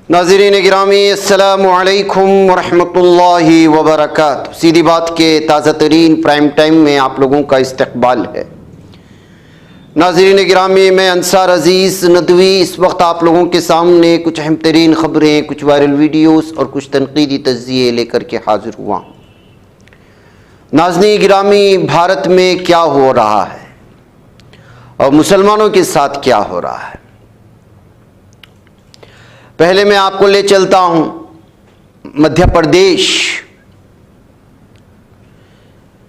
नाज़रीन गिरामी अस्सलामु अलैकुम वरहमतुल्लाहि वबरकातुहू। सीधी बात के ताज़ा तरीन प्राइम टाइम में आप लोगों का इस्तकबाल है। नाज़रीन गिरामी, मैं अंसार अज़ीज़ नदवी इस वक्त आप लोगों के सामने कुछ अहम तरीन ख़बरें, कुछ वायरल वीडियोस और कुछ तनक़ीदी तज़्ज़िये लेकर के हाज़िर हुआ हूँ। नाज़रीन गिरामी, भारत में क्या हो रहा है और मुसलमानों के साथ क्या हो रहा है, पहले मैं आपको ले चलता हूं मध्य प्रदेश।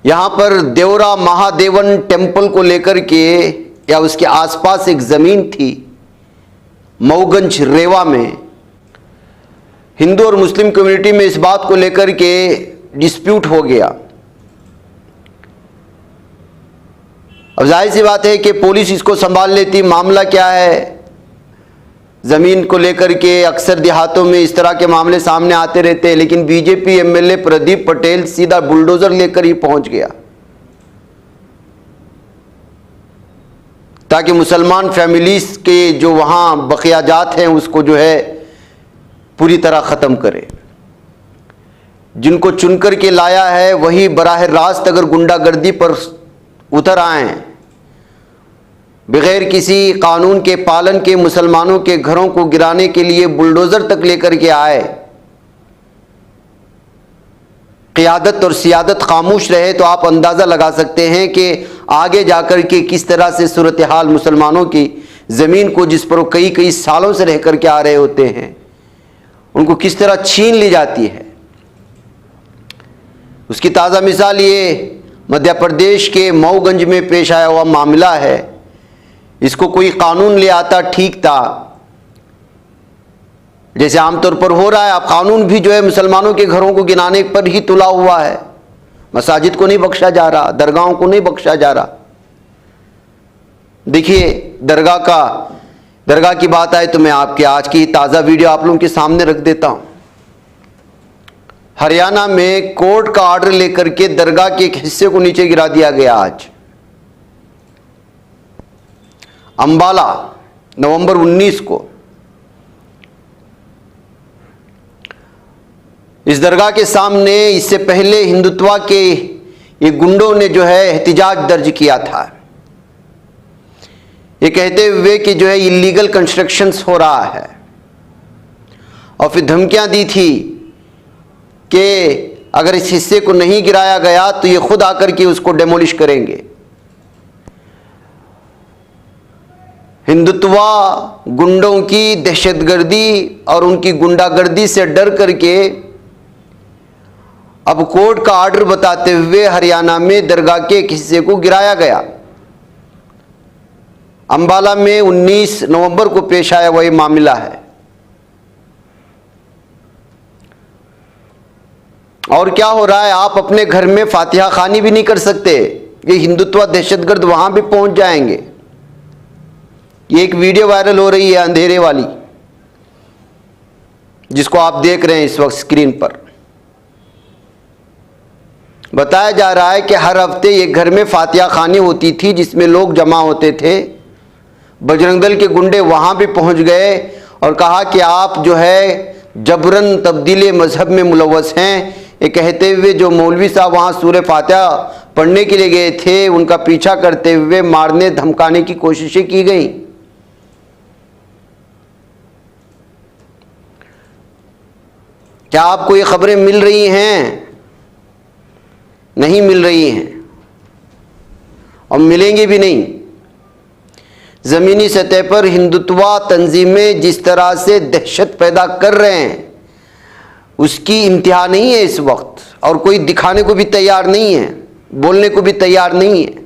यहां पर देवरा महादेवन टेम्पल को लेकर के या उसके आसपास एक जमीन थी मऊगंज रेवा में। हिंदू और मुस्लिम कम्युनिटी में इस बात को लेकर के डिस्प्यूट हो गया। अब जाहिर सी बात है कि पुलिस इसको संभाल लेती। मामला क्या है, ज़मीन को लेकर के अक्सर देहातों में इस तरह के मामले सामने आते रहते हैं, लेकिन बीजेपी एमएलए प्रदीप पटेल सीधा बुलडोजर लेकर ही पहुंच गया ताकि मुसलमान फैमिलीज के जो वहां बक़ियाजात हैं उसको जो है पूरी तरह ख़त्म करे। जिनको चुनकर के लाया है वही बराह रास्त अगर गुंडागर्दी पर उतर आए, बगैर किसी कानून के पालन के मुसलमानों के घरों को गिराने के लिए बुलडोज़र तक लेकर के आए, क़ियादत और सियादत खामोश रहे, तो आप अंदाज़ा लगा सकते हैं कि आगे जाकर के किस तरह से सूरत हाल मुसलमानों की ज़मीन को, जिस पर वो कई कई सालों से रह कर के आ रहे होते हैं, उनको किस तरह छीन ली जाती है। उसकी ताज़ा मिसाल ये मध्य प्रदेश के मऊगंज में पेश आया हुआ मामला है। इसको कोई कानून ले आता ठीक था, जैसे आमतौर पर हो रहा है। अब कानून भी जो है मुसलमानों के घरों को गिनाने पर ही तुला हुआ है। मसाजिद को नहीं बख्शा जा रहा, दरगाहों को नहीं बख्शा जा रहा। देखिए, दरगाह की बात आए तो मैं आपके आज की ताज़ा वीडियो आप लोगों के सामने रख देता हूं। हरियाणा में कोर्ट का ऑर्डर लेकर के दरगाह के एक हिस्से को नीचे गिरा दिया गया। आज अंबाला नवंबर 19 को इस दरगाह के सामने इससे पहले हिंदुत्वा के ये गुंडों ने जो है एहतिजाज दर्ज किया था, ये कहते हुए कि जो है इलीगल कंस्ट्रक्शंस हो रहा है, और फिर धमकियां दी थी कि अगर इस हिस्से को नहीं गिराया गया तो ये खुद आकर के उसको डेमोलिश करेंगे। हिंदुत्वा गुंडों की दहशतगर्दी और उनकी गुंडागर्दी से डर करके अब कोर्ट का ऑर्डर बताते हुए हरियाणा में दरगाह के एक हिस्से को गिराया गया। अंबाला में 19 नवंबर को पेश आया वही मामला है। और क्या हो रहा है, आप अपने घर में फातिहा खानी भी नहीं कर सकते, ये हिंदुत्वा दहशतगर्द वहां भी पहुंच जाएंगे। ये एक वीडियो वायरल हो रही है अंधेरे वाली, जिसको आप देख रहे हैं इस वक्त स्क्रीन पर। बताया जा रहा है कि हर हफ्ते एक घर में फातिहा खानी होती थी जिसमें लोग जमा होते थे। बजरंग दल के गुंडे वहां भी पहुंच गए और कहा कि आप जो है जबरन तब्दीले मजहब में मुलव्वस हैं। ये कहते हुए जो मौलवी साहब वहां सूरह फातिहा पढ़ने के लिए गए थे उनका पीछा करते हुए मारने धमकाने की कोशिशें की गई। क्या आपको ये खबरें मिल रही हैं? नहीं मिल रही हैं और मिलेंगी भी नहीं। ज़मीनी सतह पर हिंदुत्वा तंजीमें जिस तरह से दहशत पैदा कर रहे हैं उसकी इंतहा नहीं है इस वक्त, और कोई दिखाने को भी तैयार नहीं है, बोलने को भी तैयार नहीं है।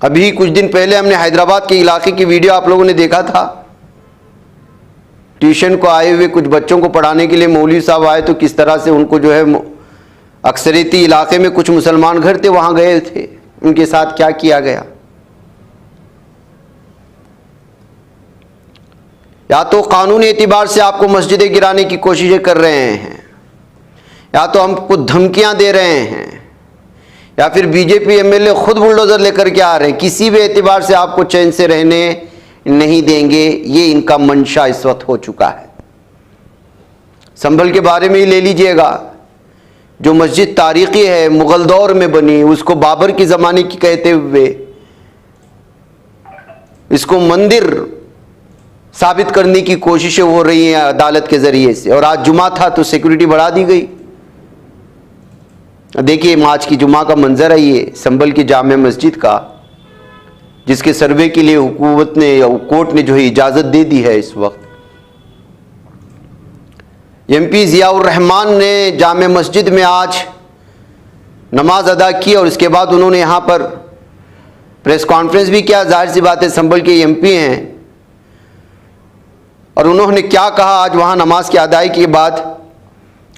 अभी कुछ दिन पहले हमने हैदराबाद के इलाके की वीडियो आप लोगों ने देखा था। ट्यूशन को आए हुए कुछ बच्चों को पढ़ाने के लिए मौलवी साहब आए तो किस तरह से उनको जो है अक्सरियती इलाके में कुछ मुसलमान घर थे वहां गए थे, उनके साथ क्या किया गया। या तो कानूनी एतबार से आपको मस्जिदें गिराने की कोशिशें कर रहे हैं, या तो हमको धमकियां दे रहे हैं, या फिर बीजेपी एमएलए खुद बुलडोजर लेकर के आ रहे हैं, किसी भी एतबार से आपको चैन से रहने नहीं देंगे। ये इनका मंशा इस वक्त हो चुका है। संभल के बारे में ही ले लीजिएगा, जो मस्जिद तारीखी है, मुगल दौर में बनी, उसको बाबर की ज़माने की कहते हुए इसको मंदिर साबित करने की कोशिशें हो रही हैं अदालत के ज़रिए से। और आज जुमा था तो सिक्योरिटी बढ़ा दी गई। देखिए आज की जुमा का मंजर है ये संभल की जामे मस्जिद का, जिसके सर्वे के लिए हुकूमत ने या कोर्ट ने जो है इजाज़त दे दी है। इस वक्त एमपी ज़ियाउर रहमान ने जामे मस्जिद में आज नमाज अदा की और इसके बाद उन्होंने यहाँ पर प्रेस कॉन्फ्रेंस भी किया। जाहिर सी बात है संभल के एमपी हैं और उन्होंने क्या कहा आज वहाँ नमाज की अदायगी के बाद,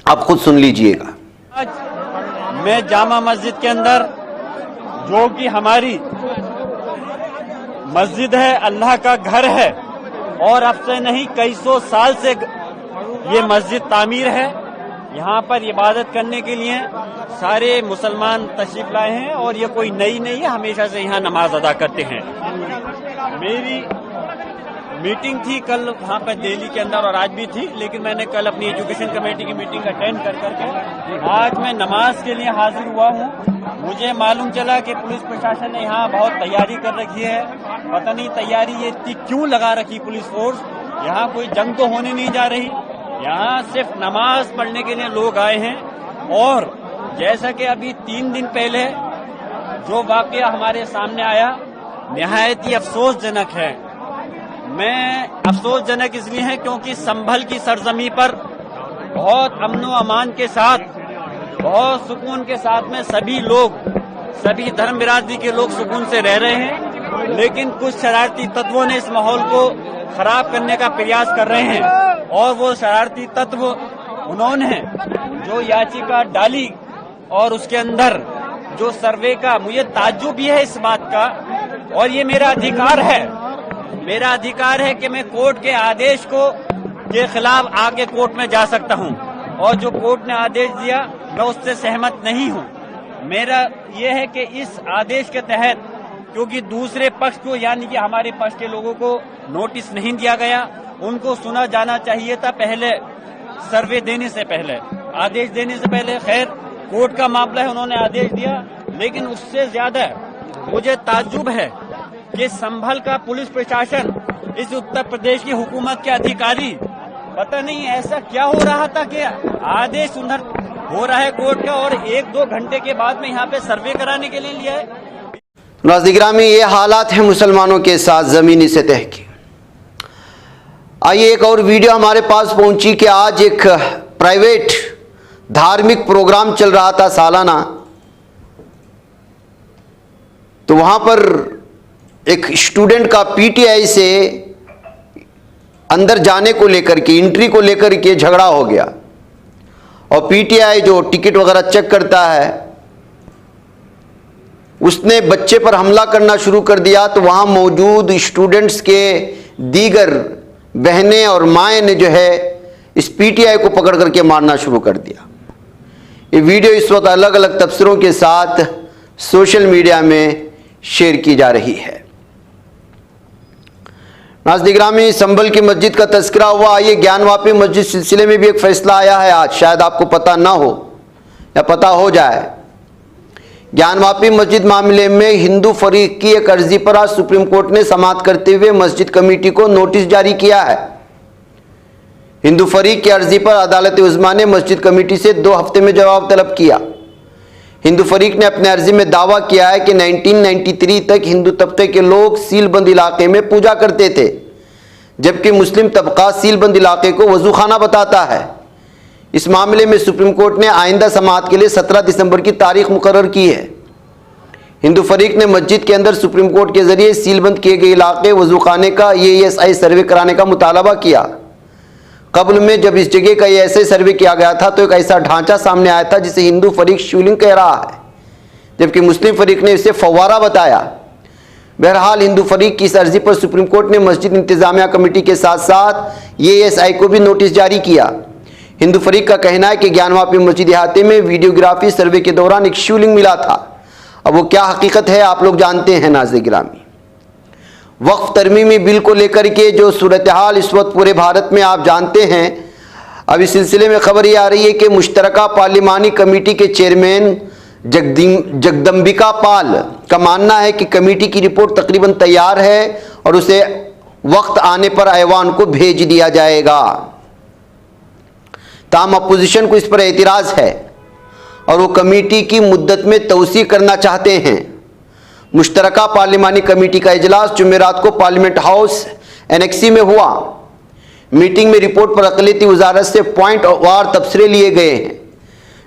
आप खुद सुन लीजिएगा। आज मैं जामा मस्जिद के अंदर, जो कि हमारी मस्जिद है, अल्लाह का घर है और अब से नहीं कई सौ साल से ये मस्जिद तामीर है। यहाँ पर इबादत करने के लिए सारे मुसलमान तशरीफ लाए हैं और ये कोई नई नहीं है, हमेशा से यहाँ नमाज अदा करते हैं। मेरी मीटिंग थी कल वहाँ पर दिल्ली के अंदर और आज भी थी, लेकिन मैंने कल अपनी एजुकेशन कमेटी की मीटिंग अटेंड कर करके आज मैं नमाज के लिए हाजिर हुआ हूँ। मुझे मालूम चला कि पुलिस प्रशासन ने यहाँ बहुत तैयारी कर रखी है। पता नहीं तैयारी ये इतनी क्यों लगा रखी पुलिस फोर्स। यहाँ कोई जंग तो होने नहीं जा रही, यहाँ सिर्फ नमाज पढ़ने के लिए लोग आए हैं। और जैसा कि अभी 3 दिन पहले जो वाकया हमारे सामने आया, निहायत ही अफसोसजनक है। मैं अफसोसजनक इसलिए है क्योंकि संभल की सरजमी पर बहुत अमन व अमान के साथ, बहुत सुकून के साथ में सभी लोग, सभी धर्म बिरादरी के लोग सुकून से रह रहे हैं, लेकिन कुछ शरारती तत्वों ने इस माहौल को खराब करने का प्रयास कर रहे हैं। और वो शरारती तत्व उन्होंने जो याचिका डाली और उसके अंदर जो सर्वे का, मुझे ताज्जुब भी है इस बात का, और ये मेरा अधिकार है, मेरा अधिकार है कि मैं कोर्ट के आदेश के खिलाफ आगे कोर्ट में जा सकता हूं और जो कोर्ट ने आदेश दिया मैं उससे सहमत नहीं हूं। मेरा यह है कि इस आदेश के तहत, क्योंकि दूसरे पक्ष को यानी कि हमारे पक्ष के लोगों को नोटिस नहीं दिया गया, उनको सुना जाना चाहिए था पहले, सर्वे देने से पहले, आदेश देने से पहले। खैर कोर्ट का मामला है, उन्होंने आदेश दिया, लेकिन उससे ज्यादा मुझे ताज्जुब है कि संभल का पुलिस प्रशासन, इस उत्तर प्रदेश की हुकूमत के अधिकारी, पता नहीं ऐसा क्या हो रहा था कि आदेश उधर हो रहा है कोर्ट का और 1-2 घंटे के बाद में यहाँ पे सर्वे कराने के लिए लिया है। नाज़रीन, ये हालात हैं मुसलमानों के साथ ज़मीनी सतह के। आइए एक और वीडियो हमारे पास पहुंची कि आज एक प्राइवेट धार्मिक प्रोग्राम चल रहा था सालाना, तो वहां पर एक स्टूडेंट का पीटीआई से अंदर जाने को लेकर के, एंट्री को लेकर के झगड़ा हो गया और पीटीआई जो टिकट वगैरह चेक करता है उसने बच्चे पर हमला करना शुरू कर दिया। तो वहां मौजूद स्टूडेंट्स के दीगर बहनें और माएँ ने जो है इस पीटीआई को पकड़ करके मारना शुरू कर दिया। ये वीडियो इस वक्त अलग अलग तबसरों के साथ सोशल मीडिया में शेयर की जा रही है। नाज़रीन, संभल की मस्जिद का तज़किरा हुआ। ये ज्ञानवापी मस्जिद सिलसिले में भी एक फैसला आया है आज, शायद आपको पता ना हो या पता हो जाए। ज्ञानवापी मस्जिद मामले में हिंदू फरीक की एक अर्जी पर आज सुप्रीम कोर्ट ने समाअत करते हुए मस्जिद कमेटी को नोटिस जारी किया है। हिंदू फरीक की अर्जी पर अदालत उज़्मा ने मस्जिद कमेटी से 2 हफ्ते में जवाब तलब किया। हिंदू फरीक ने अपने अर्जी में दावा किया है कि 1993 तक हिंदू तबके के लोग सीलबंद इलाके में पूजा करते थे, जबकि मुस्लिम तबका सीलबंद इलाके को वजूखाना बताता है। इस मामले में सुप्रीम कोर्ट ने आइंदा समाअत के लिए 17 दिसंबर की तारीख मुकर्रर की है। हिंदू फरीक ने मस्जिद के अंदर सुप्रीम कोर्ट के जरिए सीलबंद किए गए इलाके वजूखाने का ASI सर्वे कराने का मुतालबा किया। कब्ल में जब इस जगह का ऐसे सर्वे किया गया था तो एक ऐसा ढांचा सामने आया था जिसे हिंदू फरीक शिवलिंग कह रहा है, जबकि मुस्लिम फरीक ने इसे फव्वारा बताया। बहरहाल हिंदू फरीक की इस अर्जी पर सुप्रीम कोर्ट ने मस्जिद इंतजामिया कमेटी के साथ साथ ASI को भी नोटिस जारी किया। हिंदू फरीक का कहना है कि ज्ञानवापी मस्जिद इहाते में वीडियोग्राफी सर्वे के दौरान एक शिवलिंग मिला था, अब वो क्या हकीकत है आप लोग जानते हैं नाज़रीन गिरामी। वक्फ तरमीमी बिल को लेकर के जो सूरत हाल इस वक्त पूरे भारत में आप जानते हैं। अब इस सिलसिले में खबर ये आ रही है कि मुश्तरका पार्लिमानी कमेटी के चेयरमैन जगदम्बिका पाल का मानना है कि कमेटी की रिपोर्ट तकरीबन तैयार है और उसे वक्त आने पर ऐवान को भेज दिया जाएगा। ताहम अपोजिशन को इस पर एतराज़ है और वो कमेटी की मुद्दत में तौसी करना चाहते हैं। मुश्तरका पार्लिमानी कमेटी का इजलास जुमेरात को पार्लियामेंट हाउस एनेक्सी में हुआ। मीटिंग में रिपोर्ट पर अक़लियती वज़ारत से पॉइंट वार तबसरे लिए गए हैं।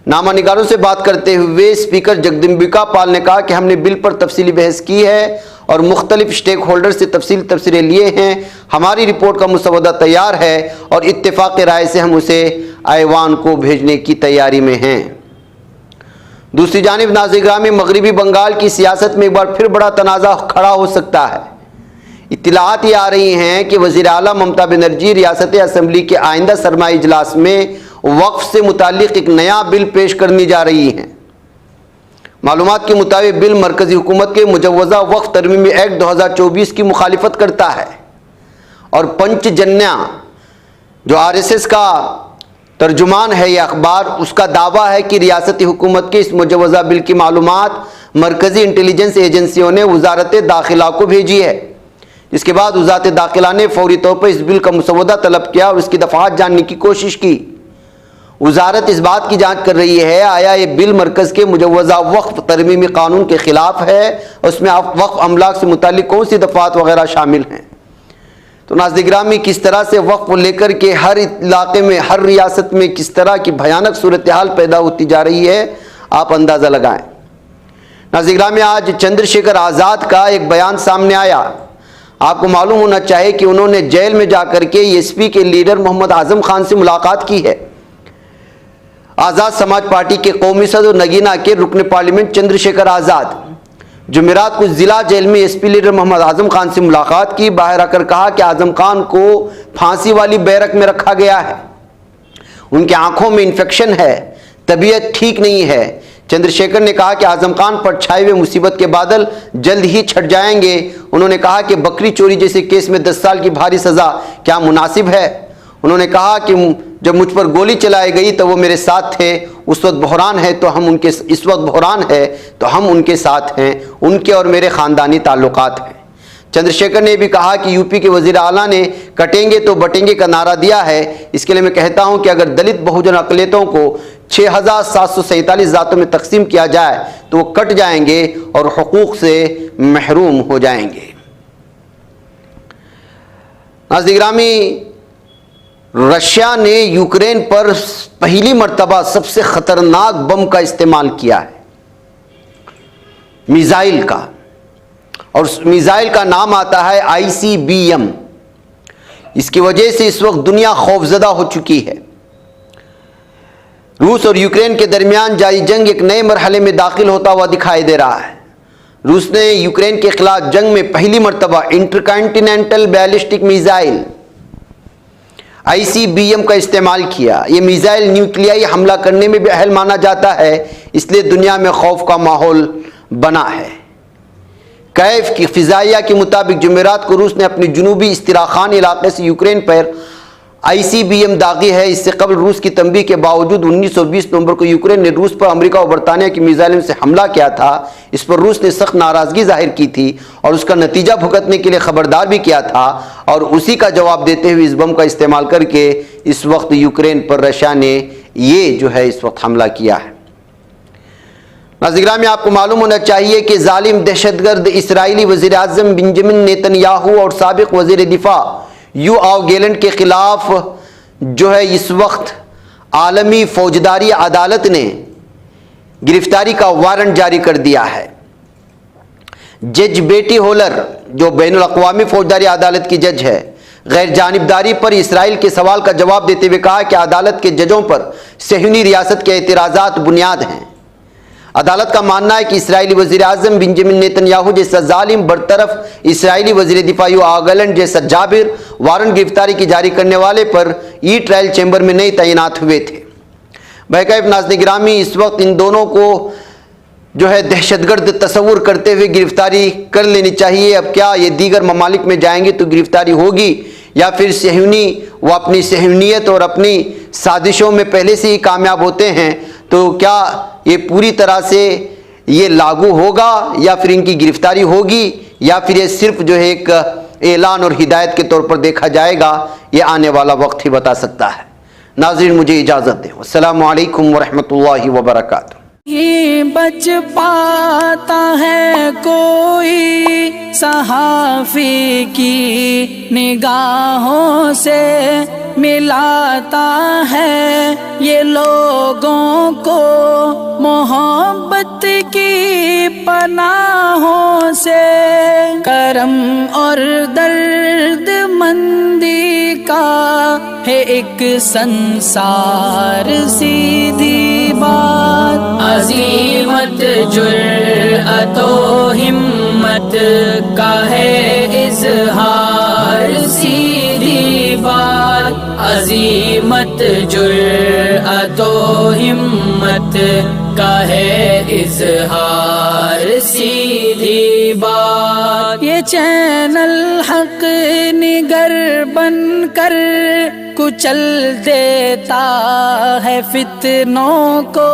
नामा निगारों से बात करते हुए स्पीकर जगदम्बिका पाल ने कहा कि हमने बिल पर तफसीली बहस की है और मुख्तलिफ स्टेक होल्डर से तफसीली तबसरे लिए हैं। हमारी रिपोर्ट का मुसवदा तैयार है और इत्तेफाक राय से हम उसे ऐवान को भेजने की तैयारी में हैं। दूसरी जानिब नाज़रीन गिरामी, मगरबी बंगाल की सियासत में एक बार फिर बड़ा तनाज़ा खड़ा हो सकता है। इत्तलात ये आ रही हैं कि वज़ीर आला ममता बनर्जी रियासत असम्बली के आइंदा सरमाई इजलास में वक्फ से मुताल्लिक एक नया बिल पेश करने जा रही हैं। मालूमात के मुताबिक बिल मरकज़ी हुकूमत के मुजव्वज़ा वक्फ तरमीमी एक्ट 2024 की मुखालिफत करता है और पंचजन्या जो RSS का तर्जुमान है यह अखबार, उसका दावा है कि रियासती हुकूमत के इस मुजव्वज़ा बिल की मालूमात मरकज़ी इंटेलिजेंस एजेंसियों ने वज़ारत दाखिला को भेजी है। इसके बाद वज़ारत दाखिला ने फौरी तौर पर इस बिल का मुसवदा तलब किया और इसकी दफ़ात जानने की कोशिश की। वज़ारत इस बात की जांच कर रही है आया ये बिल मरकज़ के मुजव्वज़ा वक्फ तरमीमी कानून के ख़िलाफ़ है, उसमें वक्फ अमलाक से मुताल्लिक़ कौन सी दफ़ात वगैरह शामिल हैं। तो नाज़रीन गिरामी, किस तरह से वक्फ को लेकर के हर इलाके में, हर रियासत में किस तरह की भयानक सूरत हाल पैदा होती जा रही है, आप अंदाज़ा लगाएँ। नाज़रीन गिरामी, आज चंद्रशेखर आज़ाद का एक बयान सामने आया। आपको मालूम होना चाहिए कि उन्होंने जेल में जाकर के SP के लीडर मोहम्मद आज़म खान से मुलाकात की है। आज़ाद समाज पार्टी के कौमी सदर नगीना के रुकन पार्लियामेंट चंद्रशेखर आज़ाद जुमेरात को ज़िला जेल में SP लीडर मोहम्मद आज़म खान से मुलाकात की। बाहर आकर कहा कि आज़म खान को फांसी वाली बैरक में रखा गया है, उनकी आंखों में इन्फेक्शन है, तबीयत ठीक नहीं है। चंद्रशेखर ने कहा कि आज़म खान पर छाए हुए मुसीबत के बादल जल्द ही छट जाएंगे। उन्होंने कहा कि बकरी चोरी जैसे केस में 10 साल की भारी सज़ा क्या मुनासिब है। उन्होंने कहा कि जब मुझ पर गोली चलाई गई तो वो मेरे साथ थे, उस वक्त बहरान है तो हम उनके इस वक्त बहरान है तो हम उनके साथ हैं, उनके और मेरे ख़ानदानी ताल्लुकात हैं। चंद्रशेखर ने भी कहा कि यूपी के वज़ीर आला ने कटेंगे तो बटेंगे का नारा दिया है। इसके लिए मैं कहता हूं कि अगर दलित बहुजन अक़लियतों को 6747 ज़ातों में तकसीम किया जाए तो वो कट जाएंगे और हुकूक से महरूम हो जाएंगे। नाज़रीन गिरामी, रशिया ने यूक्रेन पर पहली मर्तबा सबसे ख़तरनाक बम का इस्तेमाल किया है, मिसाइल का, और उस मिसाइल का नाम आता है ICBM। इसकी वजह से इस वक्त दुनिया खौफजदा हो चुकी है। रूस और यूक्रेन के दरमियान जारी जंग एक नए मरहले में दाखिल होता हुआ दिखाई दे रहा है। रूस ने यूक्रेन के खिलाफ जंग में पहली मर्तबा इंटरकॉन्टिनेंटल बैलिस्टिक मिसाइल ICBM का इस्तेमाल किया। ये मिसाइल न्यूक्लियाई हमला करने में भी अहल माना जाता है, इसलिए दुनिया में खौफ का माहौल बना है। कैफ की फिजाइया के मुताबिक जुमेरात को रूस ने अपने जुनूबी इस्तिराखान इलाके से यूक्रेन पर ICBM दागी है। इससे कबल रूस की तंबीह के बावजूद 19 और 20 नवंबर को यूक्रेन ने रूस पर अमेरिका और बरतानिया की मिसाइलों से हमला किया था। इस पर रूस ने सख्त नाराज़गी जाहिर की थी और उसका नतीजा भुगतने के लिए खबरदार भी किया था, और उसी का जवाब देते हुए इस बम का इस्तेमाल करके इस वक्त यूक्रेन पर रशिया ने ये जो है इस वक्त हमला किया है। नाज़रीन गिरामी, आपको मालूम होना चाहिए कि जालिम दहशतगर्द इसराइली वज़ीर आज़म बेंजामिन नेतन्याहू और साबिक़ वज़ीर दिफा योआव गैलेंट के खिलाफ जो है इस वक्त आलमी फौजदारी अदालत ने गिरफ्तारी का वारंट जारी कर दिया है। जज बेटी होलर जो बैनुल अक़वामी फौजदारी अदालत की जज है, गैर जानिबदारी पर इसराइल के सवाल का जवाब देते हुए कहा कि अदालत के जजों पर सहयूनी रियासत के एतराज़ात बुनियाद हैं। अदालत का मानना है कि इसराइली वज़ीर आज़म बेंजामिन नेतन्याहू जैसा जालिम बरतरफ इसराइली वज़ीर दिफा योआव गैलेंट जैसा जाबिर वारंट गिरफ्तारी की जारी करने वाले पर ई ट्रायल चैम्बर में नहीं तैनात हुए थे। बहकाइब नाज़रीन गिरामी, इस वक्त इन दोनों को जो है दहशतगर्द तस्वुर करते हुए गिरफ्तारी कर लेनी चाहिए। अब क्या ये दीगर ममालिक में जाएंगे तो गिरफ्तारी होगी, या फिर सहयूनी वो अपनी सहयूनियत और अपनी साजिशों में पहले से ही कामयाब होते हैं, तो क्या ये पूरी तरह से ये लागू होगा या फिर इनकी गिरफ्तारी होगी, या फिर ये सिर्फ जो है एक ऐलान और हिदायत के तौर पर देखा जाएगा, ये आने वाला वक्त ही बता सकता है। नाज़रीन, मुझे इजाज़त दें। अस्सलामु अलैकुम वरहमतुल्लाहि वबरकातुहू। ये बच पाता है कोई सहाफ़ी की निगाहों से, मिलाता है ये लोगों को मोहब्बत की पनाहों से। करम और दर्द मंदी का है एक संसार सीधी बात, अज़ीमत जुर्अतो हिम्मत का है इज़हार सीधी बात, अज़ीमत जुर्अतो हिम्मत का है इज़हार सीधी बात। ये चैनल हक निगर बनकर कुचल देता है फितनों को।